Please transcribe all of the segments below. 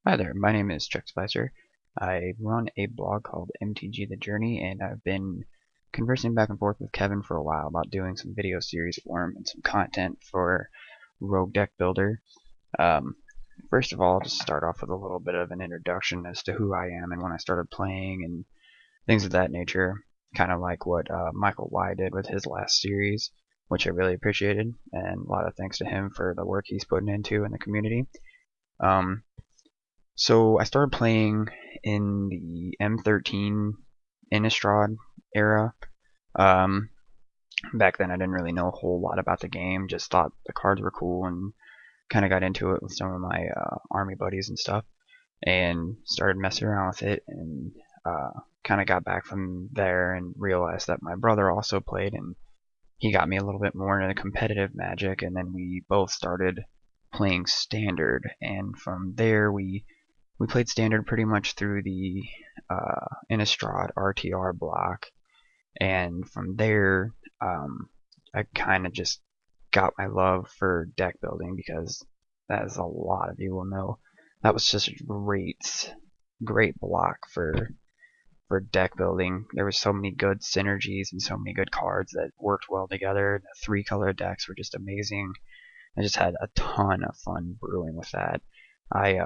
Hi there, my name is Chuck Spicer. I run a blog called MTG The Journey, and I've been conversing back and forth with Kevin for a while about doing some video series for him and some content for Rogue Deck Builder. Um, First of all, I'll just start off with a little bit of an introduction as to who I am and when I started playing and things of that nature, kind of like what Michael Y did with his last series, which I really appreciated, and a lot of thanks to him for the work he's putting into in the community. So I started playing in the M13 Innistrad era. Um, Back then I didn't really know a whole lot about the game, just thought the cards were cool and kind of got into it with some of my army buddies and stuff, and started messing around with it, and kind of got back from there and realized that my brother also played, and he got me a little bit more into competitive Magic, and then we both started playing Standard, and from there we played Standard pretty much through the Innistrad RTR block, and from there I kind of just got my love for deck building, because as a lot of you will know, that was just a great block for deck building. There were so many good synergies and so many good cards that worked well together. The 3-color decks were just amazing. I just had a ton of fun brewing with that. I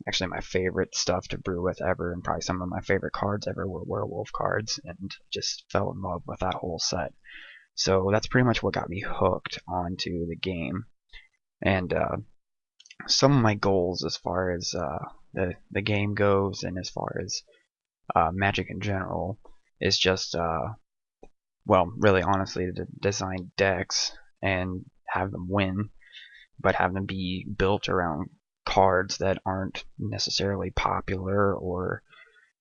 Actually, my favorite stuff to brew with ever, and probably some of my favorite cards ever, were werewolf cards, and just fell in love with that whole set. So that's pretty much what got me hooked onto the game. And some of my goals as far as the game goes, and as far as Magic in general, is just well, really honestly, to design decks and have them win, but have them be built around cards that aren't necessarily popular or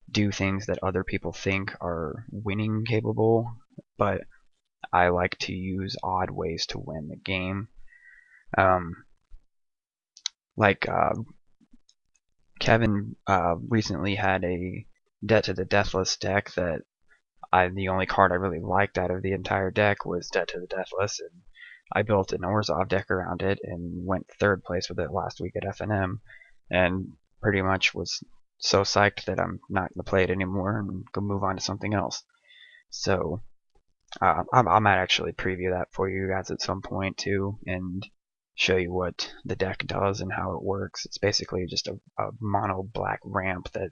do things that other people think are winning capable, but I like to use odd ways to win the game. Um, like Kevin recently had a Debt to the Deathless deck that the only card I really liked out of the entire deck was Debt to the Deathless, and I built an Orzhov deck around it and went third place with it last week at FNM, and pretty much was so psyched that I'm not going to play it anymore and go move on to something else. So I might actually preview that for you guys at some point too, and show you what the deck does and how it works. It's basically just a mono black ramp that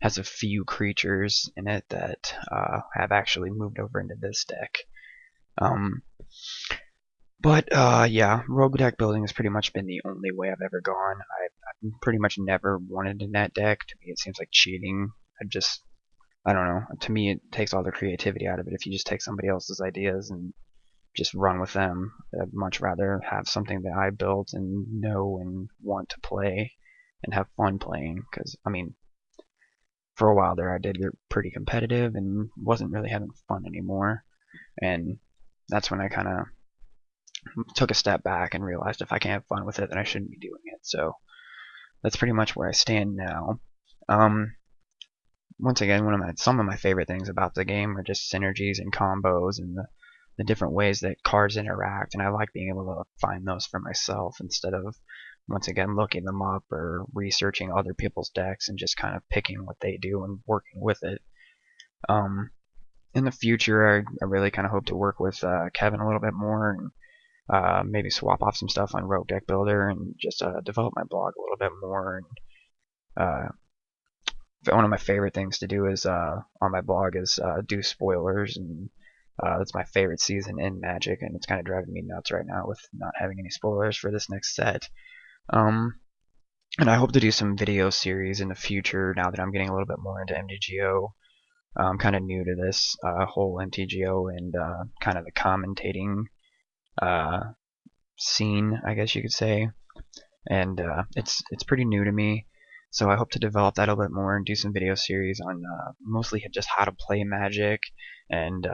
has a few creatures in it that have actually moved over into this deck. But yeah, rogue deck building has pretty much been the only way I've ever gone. I've pretty much never wanted a net deck. To me, it seems like cheating. I don't know. To me, it takes all the creativity out of it. If you just take somebody else's ideas and just run with them, I'd much rather have something that I built and know and want to play and have fun playing. Because, I mean, for a while there, I did get pretty competitive and wasn't really having fun anymore. And that's when I kind of took a step back and realized if I can't have fun with it, then I shouldn't be doing it. So that's pretty much where I stand now. Once again, some of my favorite things about the game are just synergies and combos and the different ways that cards interact, and I like being able to find those for myself instead of, once again, looking them up or researching other people's decks and just kind of picking what they do and working with it. In the future, I really kind of hope to work with Kevin a little bit more, and maybe swap off some stuff on Rogue Deck Builder, and just develop my blog a little bit more. And one of my favorite things to do is on my blog is do spoilers, and that's my favorite season in Magic, and it's kind of driving me nuts right now with not having any spoilers for this next set. And I hope to do some video series in the future now that I'm getting a little bit more into MTGO. I'm kind of new to this whole MTGO and kind of the commentating scene, I guess you could say, and it's pretty new to me. So I hope to develop that a little bit more and do some video series on mostly just how to play Magic and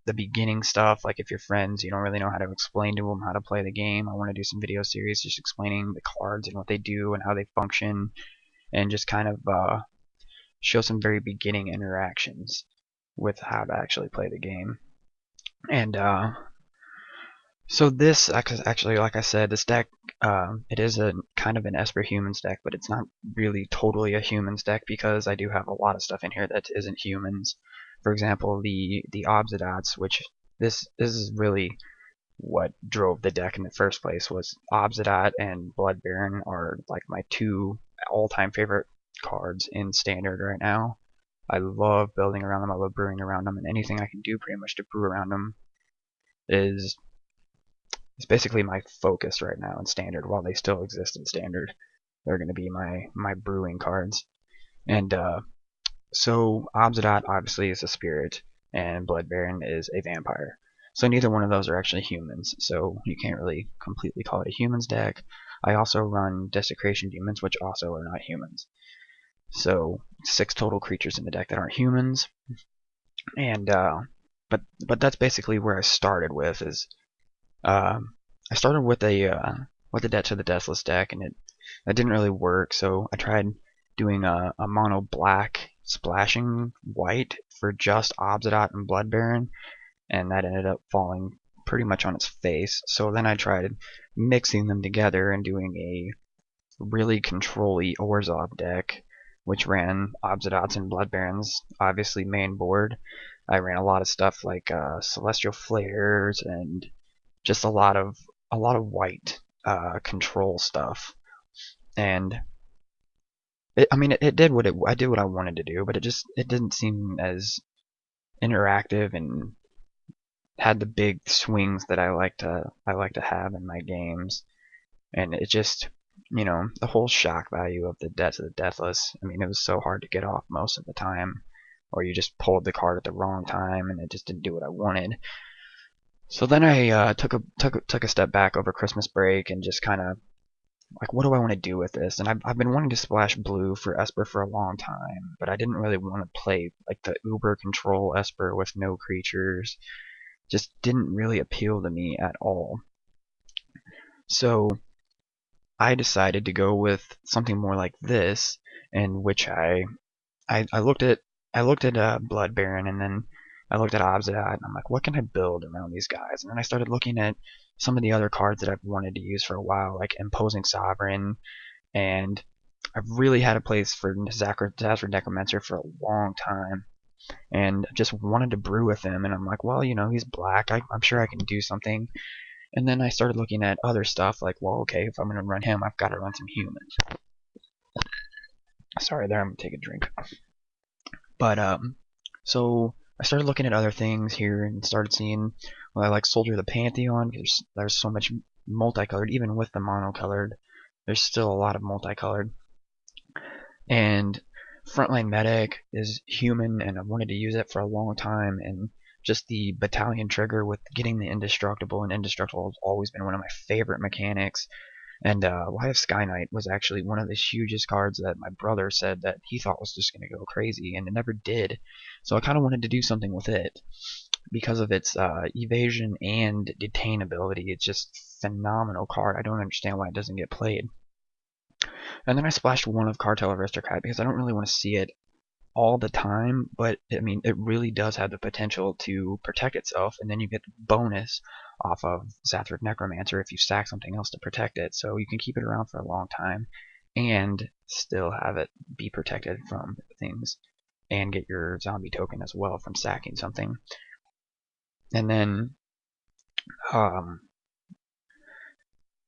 the beginning stuff. Like if your friends, you don't really know how to explain to them how to play the game, I want to do some video series just explaining the cards and what they do and how they function, and just kind of show some very beginning interactions with how to actually play the game. And So this actually, like I said, this deck, it is a kind of an Esper humans deck, but it's not really totally a humans deck because I do have a lot of stuff in here that isn't humans. For example, the Obsidots, which this is really what drove the deck in the first place. Was Obsidot and Blood Baron are like my two all-time favorite cards in Standard right now. I love building around them. I love brewing around them, and anything I can do pretty much to brew around them is basically my focus right now in Standard. While they still exist in Standard, they're going to be my brewing cards. And so Obsidot obviously is a spirit, and Blood Baron is a vampire. So neither one of those are actually humans, so you can't really completely call it a humans deck. I also run Desecration Demons, which also are not humans. So 6 total creatures in the deck that aren't humans, and but that's basically where I started with. Is I started with the Debt to the Deathless deck, and that didn't really work. So I tried doing a mono black splashing white for just Obsidot and Blood Baron, and that ended up falling pretty much on its face. So then I tried mixing them together and doing a really control-y Orzhov deck, which ran Obsidots and Blood Barons, obviously main board. I ran a lot of stuff like Celestial Flares and just a lot of white control stuff. And I mean, it did what I did what I wanted to do, but it didn't seem as interactive and had the big swings that I like to have in my games. And it just, the whole shock value of the Debt to the Deathless. I mean, it was so hard to get off most of the time, or you just pulled the card at the wrong time and it just didn't do what I wanted. So then I took a step back over Christmas break and just kind of like, what do I want to do with this? And I've been wanting to splash blue for Esper for a long time, but I didn't really want to play like the uber control Esper with no creatures. Just didn't really appeal to me at all. So I decided to go with something more like this, in which I looked at Blood Baron, and then I looked at Obsidian, and I'm like, what can I build around these guys? And then I started looking at some of the other cards that I've wanted to use for a while, like Imposing Sovereign, and I've really had a place for Zaspert Necromancer for a long time, and just wanted to brew with him. And I'm like, well, he's black. I'm sure I can do something. And then I started looking at other stuff, like, well, okay, if I'm gonna run him, I've got to run some humans. Sorry, there, I'm gonna take a drink. But so I started looking at other things here and started seeing, well, I like Soldier of the Pantheon. There's so much multicolored, even with the monocolored. There's still a lot of multicolored. And Frontline Medic is human, and I've wanted to use it for a long time. And just the battalion trigger with getting the indestructible, and indestructible has always been one of my favorite mechanics. And Light of Sky Knight was actually one of the hugest cards that my brother said that he thought was just going to go crazy, and it never did. So I kind of wanted to do something with it because of its evasion and detain ability. It's just phenomenal card. I don't understand why it doesn't get played. And then I splashed one of Cartel Aristocrat because I don't really want to see it all the time, but I mean, it really does have the potential to protect itself, and then you get the bonus off of Zaspert Necromancer if you stack something else to protect it, so you can keep it around for a long time and still have it be protected from things and get your zombie token as well from stacking something. And then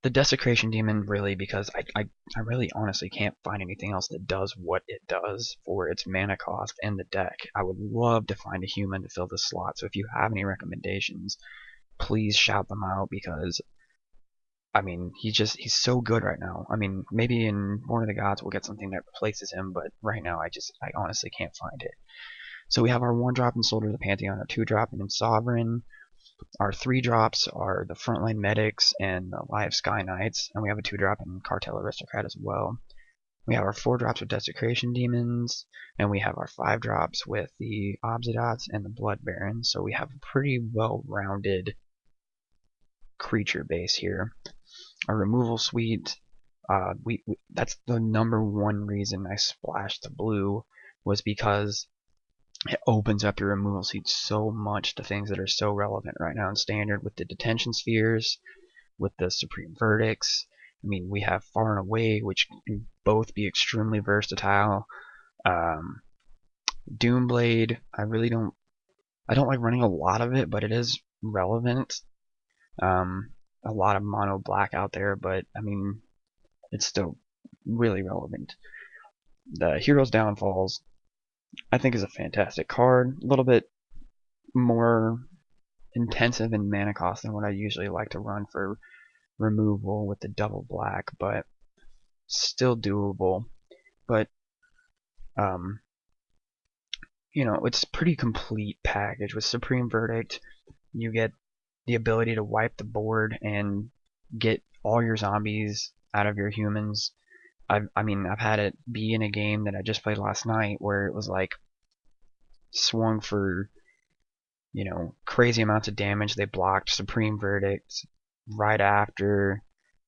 the Desecration Demon, really, because I really honestly can't find anything else that does what it does for its mana cost and the deck. I would love to find a human to fill this slot, so if you have any recommendations, please shout them out, because I mean, he's so good right now. I mean, maybe in Born of the Gods we'll get something that replaces him, but right now I honestly can't find it. So we have our 1-drop in Soldier of the Pantheon, our 2-drop in Sovereign, our 3-drops are the Frontline Medics and the Light of Sky Knights, and we have a 2-drop in Cartel Aristocrat as well. We have our 4-drops with Desecration Demons, and we have our 5-drops with the Obsidots and the Blood Barons, so we have a pretty well-rounded creature base here. Our removal suite, that's the #1 reason I splashed the blue, was because It opens up your removal suite so much to things that are so relevant right now in standard with the detention spheres, with the supreme verdicts. I mean, we have far and away, which can both be extremely versatile. Um, Doomblade, I don't like running a lot of it, but it is relevant. A lot of mono black out there, but I mean, it's still really relevant. The Hero's Downfalls, I think, is a fantastic card. A little bit more intensive in mana cost than what I usually like to run for removal with the double black, but still doable. But um, it's a pretty complete package. With Supreme Verdict, you get the ability to wipe the board and get all your zombies out of your humans. I've had it be in a game that I just played last night where it was like swung for, crazy amounts of damage. They blocked Supreme Verdict right after.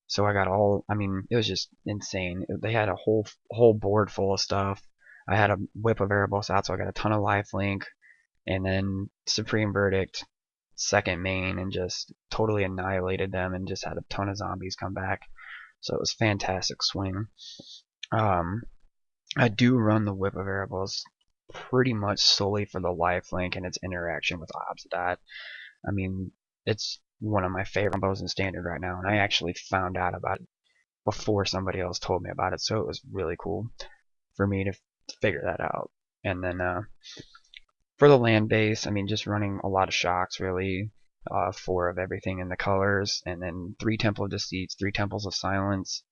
So I got it was just insane. They had a whole board full of stuff. I had a whip of Erebos out, so I got a ton of lifelink, and then Supreme Verdict second main and just totally annihilated them and just had a ton of zombies come back. So it was fantastic swing. Um, I do run the Whip of Erebos pretty much solely for the lifelink and its interaction with Obsidat. I mean, it's one of my favorite combos in Standard right now, and I actually found out about it before somebody else told me about it, so it was really cool for me to figure that out. And then for the land base, I mean, just running a lot of shocks, really. 4 of everything in the colors, and then 3 Temple of Deceits, 3 Temples of Silence.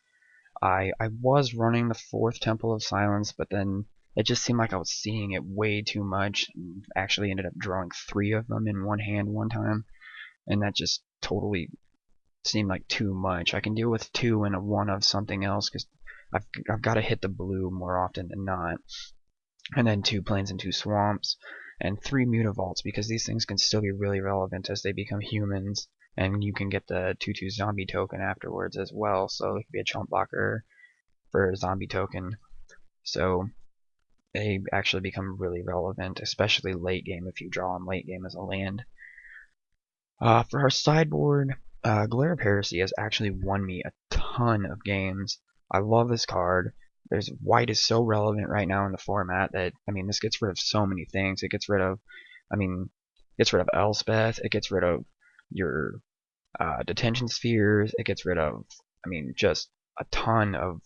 I was running the 4th Temple of Silence, but then it just seemed like I was seeing it way too much, and actually ended up drawing 3 of them in one hand one time, and that just totally seemed like too much. I can deal with 2 and a 1 of something else, because I've got to hit the blue more often than not. And then 2 plains and 2 swamps, and 3 mutavaults, because these things can still be really relevant as they become humans, and you can get the 2/2 zombie token afterwards as well, so it could be a chump blocker for a zombie token. So they actually become really relevant, especially late game if you draw them late game as a land. For our sideboard, Glare of Heresy has actually won me a ton of games. I love this card. White is so relevant right now in the format that, I mean, this gets rid of so many things. It gets rid of, Elspeth. It gets rid of your detention spheres. It gets rid of, just a ton of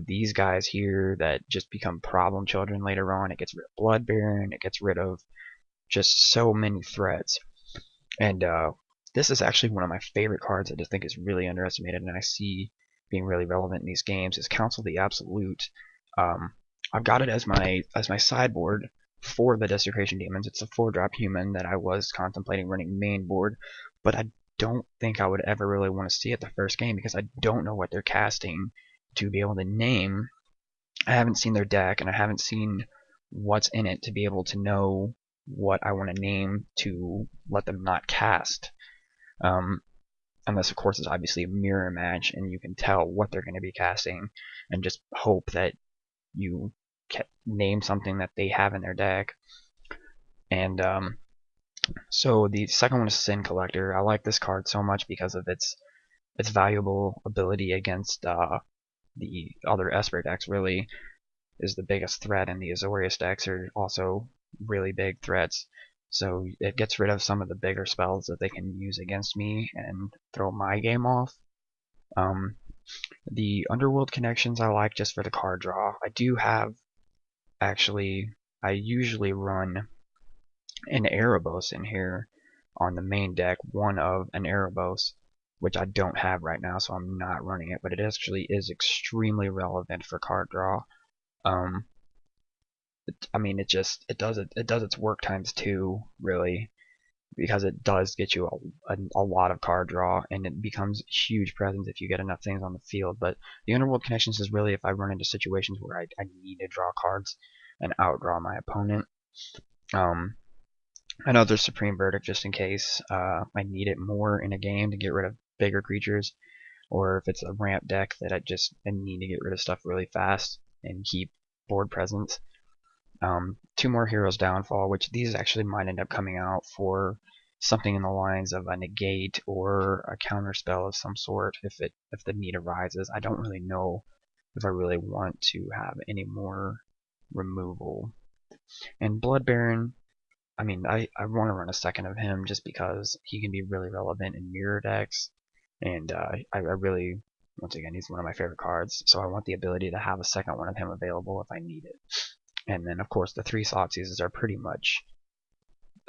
these guys here that just become problem children later on. It gets rid of Blood Baron. It gets rid of just so many threats. And this is actually one of my favorite cards I just think is really underestimated, and I see being really relevant in these games, is Council of the Absolute. I've got it as my sideboard for the Desecration Demons. It's a 4-drop human that I was contemplating running main board, but I don't think I would ever really want to see it the first game because I don't know what they're casting to be able to name. I haven't seen their deck, and I haven't seen what's in it to be able to know what I want to name to let them not cast. Unless, of course, it's obviously a mirror match and you can tell what they're going to be casting and just hope that you name something that they have in their deck. And so the second one is Sin Collector. I like this card so much because of its valuable ability against the other Esper decks. Really is the biggest threat, and the Azorius decks are also really big threats. So it gets rid of some of the bigger spells that they can use against me and throw my game off. The Underworld Connections I like just for the card draw. I do have, actually, I usually run an Erebos in here on the main deck, one of an Erebos, which I don't have right now, so I'm not running it, but it actually is extremely relevant for card draw. It does its work times 2, really, because it does get you a lot of card draw, and it becomes a huge presence if you get enough things on the field. But the Underworld Connections is really if I run into situations where I need to draw cards and outdraw my opponent. Another Supreme Verdict just in case I need it more in a game to get rid of bigger creatures, or if it's a ramp deck that I need to get rid of stuff really fast and keep board presence. 2 more Heroes Downfall, which these actually might end up coming out for something in the lines of a negate or a counter spell of some sort if the need arises. I don't really know if I really want to have any more removal. And Blood Baron, I mean, I want to run a second of him just because he can be really relevant in mirror decks, and I really, once again, he's one of my favorite cards, so I want the ability to have a second one of him available if I need it. And then, of course, the 3 slot seasons are pretty much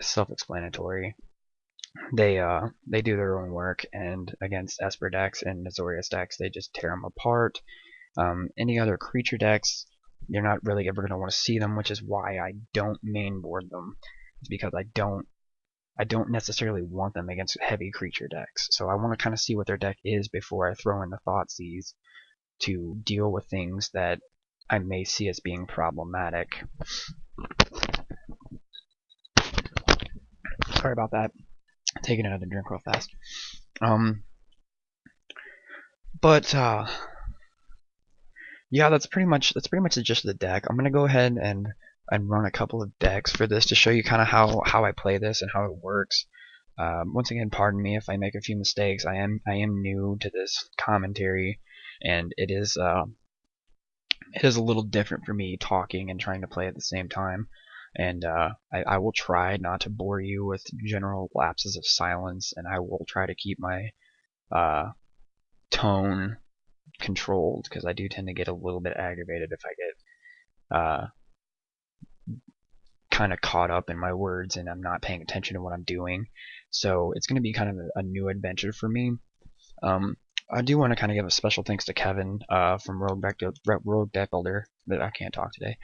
self-explanatory. They do their own work, and against Esper decks and Azorius decks, they just tear them apart. Any other creature decks, you're not really ever going to want to see them, which is why I don't main board them. It's because I don't necessarily want them against heavy creature decks. So I want to kind of see what their deck is before I throw in the Thoughtseize to deal with things that I may see as being problematic. Sorry about that. Taking another drink real fast. But yeah, that's pretty much the gist of the deck. I'm gonna go ahead and run a couple of decks for this to show you kind of how I play this and how it works. Once again, pardon me if I make a few mistakes. I am new to this commentary, and it is a little different for me talking and trying to play at the same time. And I will try not to bore you with general lapses of silence, and I will try to keep my tone controlled, because I do tend to get a little bit aggravated if I get kind of caught up in my words and I'm not paying attention to what I'm doing. So it's going to be kind of a new adventure for me. I do want to kind of give a special thanks to Kevin from Rogue Deck Builder, that I can't talk today,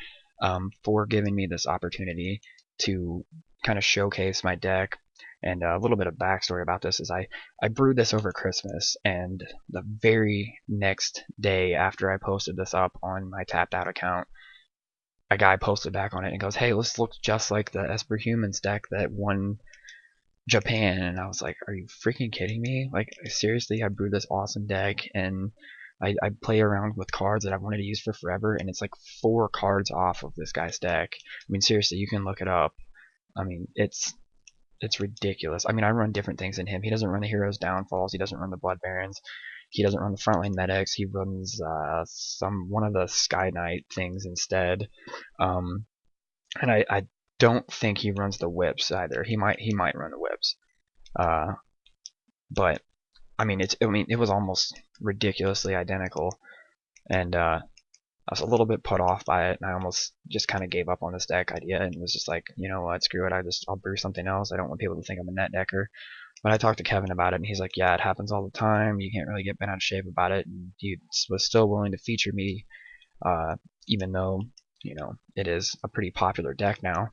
for giving me this opportunity to kind of showcase my deck. And a little bit of backstory about this is I brewed this over Christmas, and the very next day after I posted this up on my Tapped Out account, a guy posted back on it and goes, "Hey, this looks just like the Esper Humans deck that won Japan." And I was like, "Are you freaking kidding me? Like, seriously, I brewed this awesome deck, and I play around with cards that I've wanted to use for forever, and it's like 4 cards off of this guy's deck." I mean, seriously, you can look it up. I mean, it's ridiculous. I mean, I run different things in him. He doesn't run the Heroes Downfalls. He doesn't run the Blood Barons. He doesn't run the Frontline Medics. He runs one of the Sky Knight things instead. And I don't think he runs the whips either. He might run the whips. But I mean, it was almost ridiculously identical, and I was a little bit put off by it, and I almost just kind of gave up on this deck idea and was just like, you know what, screw it, I'll brew something else. I don't want people to think I'm a net decker. But I talked to Kevin about it, and he's like, yeah, it happens all the time. You can't really get bent out of shape about it. And he was still willing to feature me, even though, you know, it is a pretty popular deck now.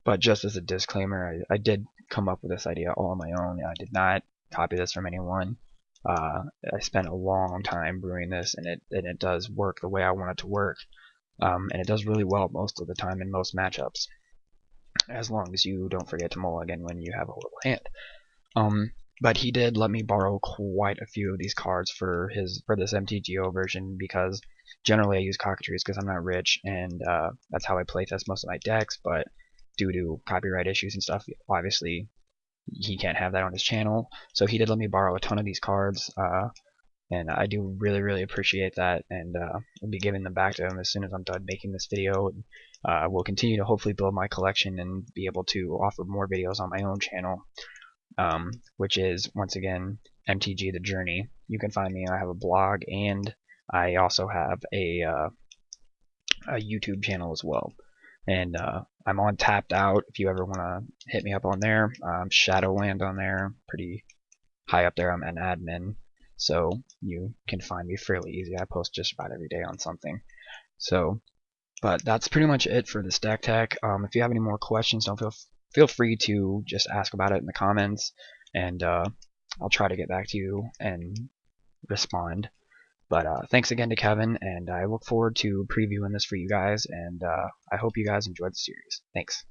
But just as a disclaimer, I did come up with this idea all on my own. I did not copy this from anyone. I spent a long time brewing this, and it does work the way I want it to work. And it does really well most of the time in most matchups, as long as you don't forget to mulligan when you have a little hand. But he did let me borrow quite a few of these cards for this MTGO version, because generally I use cockatrices because I'm not rich, and that's how I playtest most of my decks. But due to copyright issues and stuff, obviously he can't have that on his channel. So he did let me borrow a ton of these cards, and I do really appreciate that, and I'll be giving them back to him as soon as I'm done making this video. And we'll continue to hopefully build my collection and be able to offer more videos on my own channel, which is, once again, MTG The Journey. You can find me. I have a blog, and I also have a YouTube channel as well. And I'm on Tapped Out if you ever want to hit me up on there. Shadowland on there, pretty high up there. I'm an admin, so you can find me fairly easy. I post just about every day on something. So, but that's pretty much it for this deck tech. If you have any more questions, don't feel free to just ask about it in the comments, and I'll try to get back to you and respond. But thanks again to Kevin, and I look forward to previewing this for you guys, and I hope you guys enjoyed the series. Thanks.